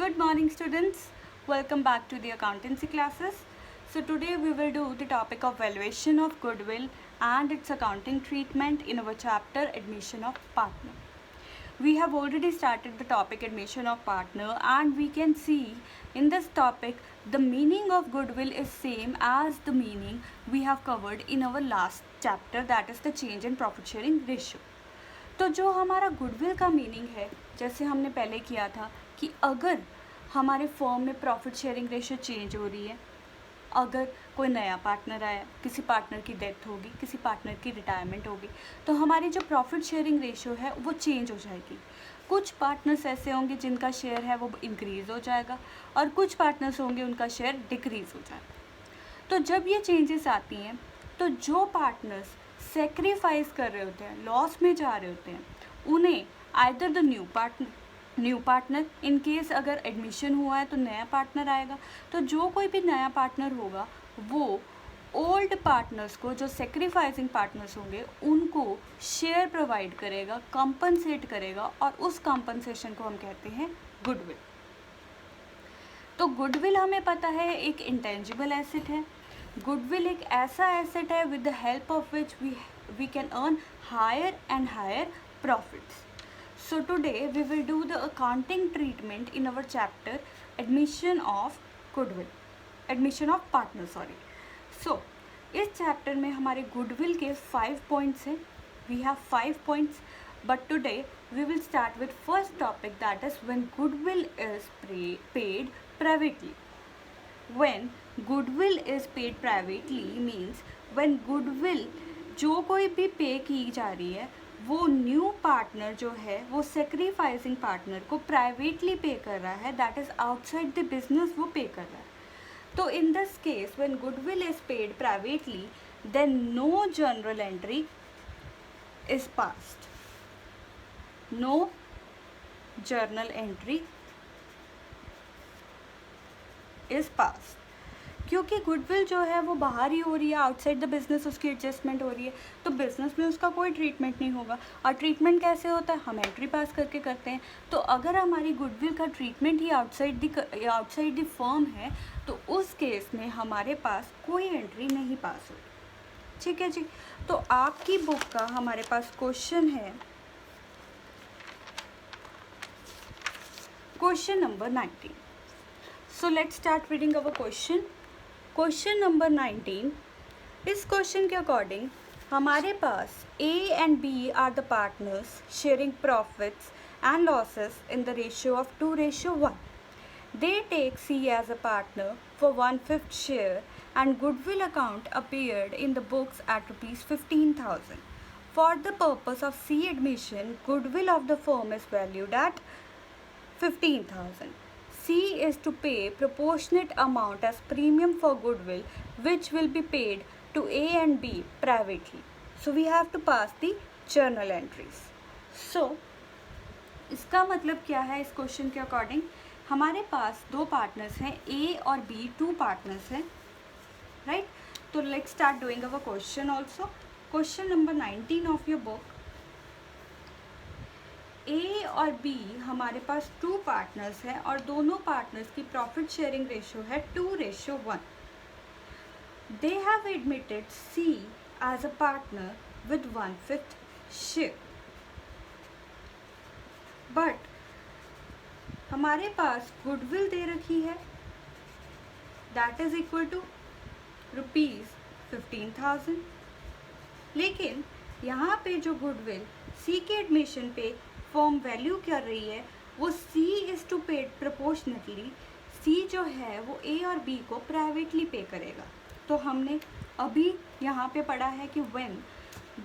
Good morning, students. Welcome back to the accountancy classes. So today we will do the topic of valuation of goodwill and its accounting treatment in our chapter admission of partner. We have already started the topic admission of partner, and we can see in this topic the meaning of goodwill is same as the meaning we have covered in our last chapter, that is the change in profit sharing ratio. तो जो हमारा goodwill का meaning है, जैसे हमने पहले किया था कि अगर हमारे फर्म में प्रॉफिट शेयरिंग रेशियो चेंज हो रही है, अगर कोई नया पार्टनर आया, किसी पार्टनर की डेथ होगी, किसी पार्टनर की रिटायरमेंट होगी, तो हमारी जो प्रॉफिट शेयरिंग रेशियो है वो चेंज हो जाएगी। कुछ पार्टनर्स ऐसे होंगे जिनका शेयर है वो इंक्रीज़ हो जाएगा और कुछ पार्टनर्स होंगे उनका शेयर डिक्रीज़ हो जाएगा। तो जब ये चेंजेस आती हैं तो जो पार्टनर्स सेक्रीफाइस कर रहे होते हैं, लॉस में जा रहे होते हैं, उन्हें either the new partner in case अगर एडमिशन हुआ है तो नया पार्टनर आएगा, तो जो कोई भी नया पार्टनर होगा वो ओल्ड पार्टनर्स को, जो सेक्रीफाइसिंग पार्टनर्स होंगे, उनको शेयर प्रोवाइड करेगा, कंपनसेट करेगा, और उस कंपनसेशन को हम कहते हैं गुडविल। तो गुडविल हमें पता है एक इंटेंजिबल एसेट है। गुडविल एक ऐसा एसेट है with the help of which we can earn higher and higher profits. So today we will do the accounting treatment in our chapter admission of partner. So इस chapter में हमारे goodwill के 5 points हैं. We have 5 points, but today we will start with first topic, that is when goodwill is paid privately. When goodwill is paid privately means when goodwill जो कोई भी पे की जा रही है वो न्यू पार्टनर जो है वो सेक्रीफाइसिंग पार्टनर को प्राइवेटली पे कर रहा है, that is outside the business वो पे कर रहा है. तो in this case when goodwill is paid privately then no journal entry is passed. No journal entry is passed क्योंकि गुडविल जो है वो बाहर ही हो रही है, आउटसाइड द बिजनेस उसकी एडजस्टमेंट हो रही है, तो बिजनेस में उसका कोई ट्रीटमेंट नहीं होगा. और ट्रीटमेंट कैसे होता है, हम एंट्री पास करके करते हैं. तो अगर हमारी गुडविल का treatment he outside the firm है तो उस केस में हमारे पास कोई एंट्री नहीं पास होगी. ठीक है जी. तो आपकी बुक का हमारे पास क्वेश्चन है, question number 19. So let's start reading our question. Question number 19. इस क्वेश्चन के अकॉर्डिंग हमारे पास A and B are the partners sharing profits and losses in the ratio of 2:1. They take C as a partner for 1/5 share and goodwill account appeared in the books at ₹15,000. For the purpose of C admission, goodwill of the firm is valued at 15,000. C is to pay proportionate amount as premium for goodwill which will be paid to A and B privately. So we have to pass the journal entries. So इसका मतलब क्या है, इस question के according हमारे पास दो partners हैं, A और B, 2 पार्टनर्स हैं, राइट. तो let's start doing our question also. Question number 19 of your book. A और B हमारे पास 2 पार्टनर्स हैं और दोनों पार्टनर्स की प्रॉफिट शेयरिंग रेशियो है 2:1. They have admitted C as a partner with 1/5 share. But हमारे पास गुडविल दे रखी है, that is equal to ₹15,000. लेकिन यहाँ पे जो गुडविल C के एडमिशन पे फॉर्म वैल्यू कर रही है वो C is to paid proportionately. C जो है वो A और B को प्राइवेटली पे करेगा. तो हमने अभी यहाँ पे पढ़ा है कि when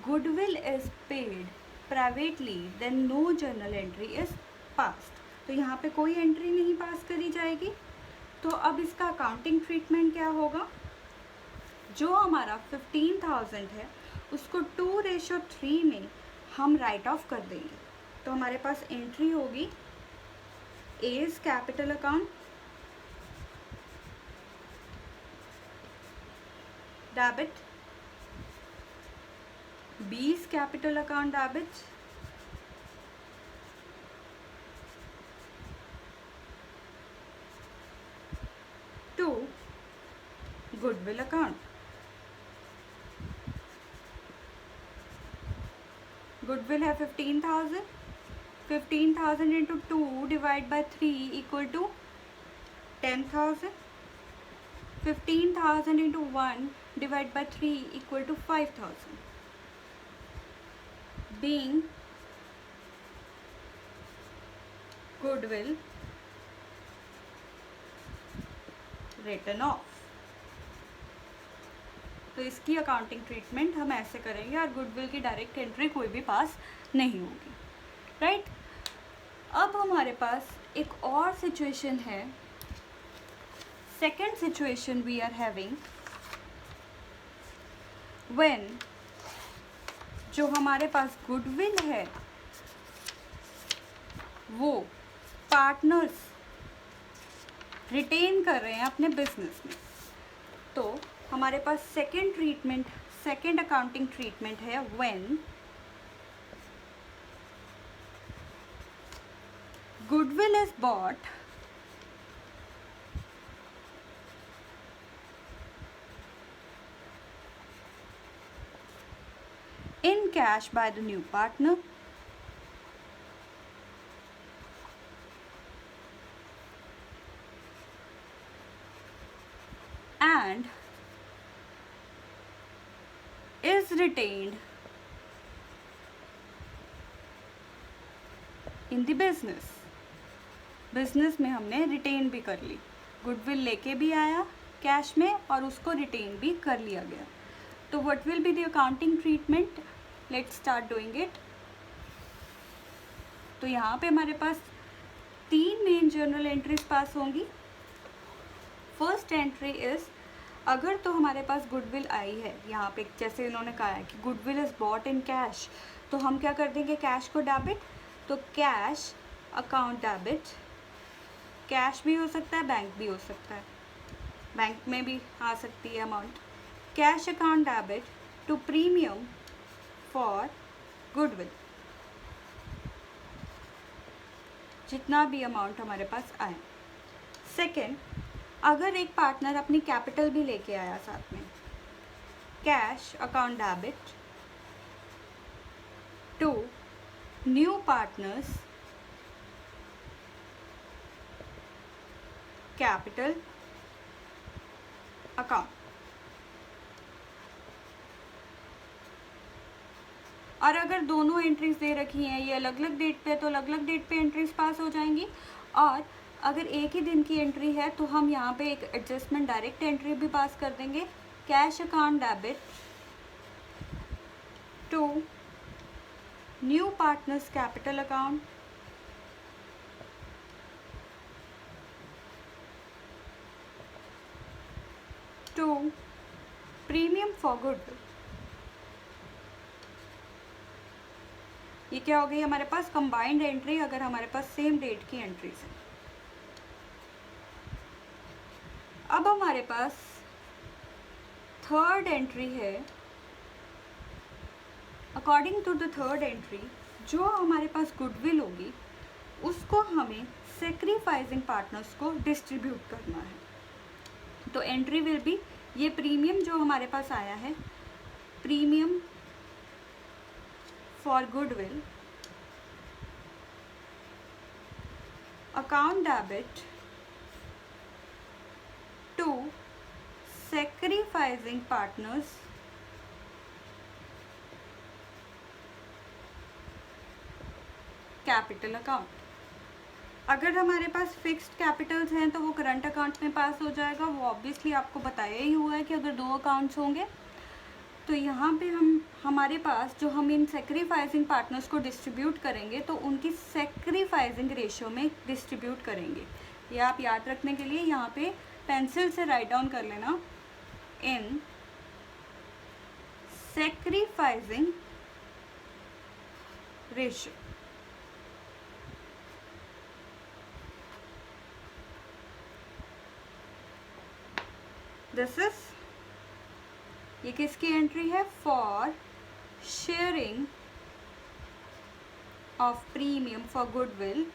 goodwill is paid privately then no journal entry is passed. तो यहाँ पे कोई एंट्री नहीं पास करी जाएगी. तो अब इसका अकाउंटिंग ट्रीटमेंट क्या होगा, जो हमारा 15,000 है उसको 2:3 में हम राइट ऑफ कर देंगे. तो हमारे पास एंट्री होगी A's capital account, debit, B's capital account debit, goodwill account. Goodwill है 15,000. 15,000 into 2 divide by 3 equal to 10,000. 15,000 into 1 divide by 3 equal to 5,000. Being goodwill written off. तो इसकी अकाउंटिंग ट्रीटमेंट हम ऐसे करेंगे और गुडविल की डायरेक्ट एंट्री कोई भी पास नहीं होगी. राइट. अब हमारे पास एक और सिचुएशन है. Second situation we are having when जो हमारे पास गुडविल है वो पार्टनर्स रिटेन कर रहे हैं अपने बिजनेस में. तो हमारे पास सेकेंड अकाउंटिंग ट्रीटमेंट है when goodwill is bought in cash by the new partner and is retained in the business. Business में हमने रिटेन भी कर ली. गुडविल लेके भी आया कैश में और उसको रिटेन भी कर लिया गया. तो what will be the accounting treatment? Let's start doing it. तो यहाँ पे हमारे पास 3 मेन जर्नल एंट्रीज पास होंगी. फर्स्ट एंट्री इज अगर तो हमारे पास गुडविल आई है यहाँ पे जैसे इन्होंने कहा है कि goodwill is bought in cash, तो हम क्या कर देंगे कैश को डेबिट. तो कैश अकाउंट डेबिट. कैश भी हो सकता है बैंक भी हो सकता है, बैंक में भी आ सकती है amount. Cash account debit to premium for goodwill. जितना भी अमाउंट हमारे पास आए. सेकेंड, अगर एक पार्टनर अपनी कैपिटल भी लेके आया साथ में, cash account debit to new partners capital account. और अगर दोनों एंट्रीज दे रखी हैं ये अलग अलग डेट पे, तो अलग अलग डेट पे एंट्रीज पास हो जाएंगी. और अगर एक ही दिन की एंट्री है तो हम यहाँ पे एक एडजस्टमेंट डायरेक्ट एंट्री भी पास कर देंगे. Cash account debit to new partners capital account to premium for goodwill. ये क्या हो गई हमारे पास कंबाइंड एंट्री अगर हमारे पास सेम डेट की एंट्रीज है. अब हमारे पास थर्ड एंट्री है. According to the third entry जो हमारे पास गुडविल होगी उसको हमें सेक्रीफाइसिंग पार्टनर्स को डिस्ट्रीब्यूट करना है. तो एंट्री विल बी ये प्रीमियम जो हमारे पास आया है, premium for goodwill account debit to sacrificing partners capital account. अगर हमारे पास फिक्स्ड कैपिटल्स हैं तो वो करंट अकाउंट में पास हो जाएगा. वो ऑब्वियसली आपको बताया ही हुआ है कि अगर 2 अकाउंट्स होंगे तो यहाँ पे हमारे पास जो हम इन सेक्रीफाइसिंग पार्टनर्स को डिस्ट्रीब्यूट करेंगे तो उनकी सेक्रीफाइसिंग रेशियो में डिस्ट्रीब्यूट करेंगे. ये आप याद रखने के लिए यहाँ पे पेंसिल से राइट डाउन कर लेना. In sacrificing ratio. This is ये किसकी एंट्री है? For sharing of premium for goodwill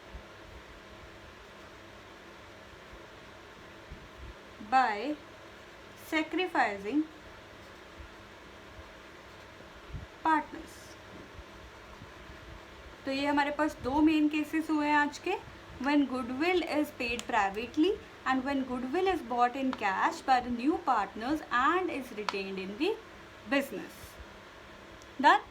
by sacrificing partners. तो ये हमारे पास दो मेन केसेस हुए हैं आज के. When goodwill is paid privately and when goodwill is bought in cash by the new partners and is retained in the business. Done?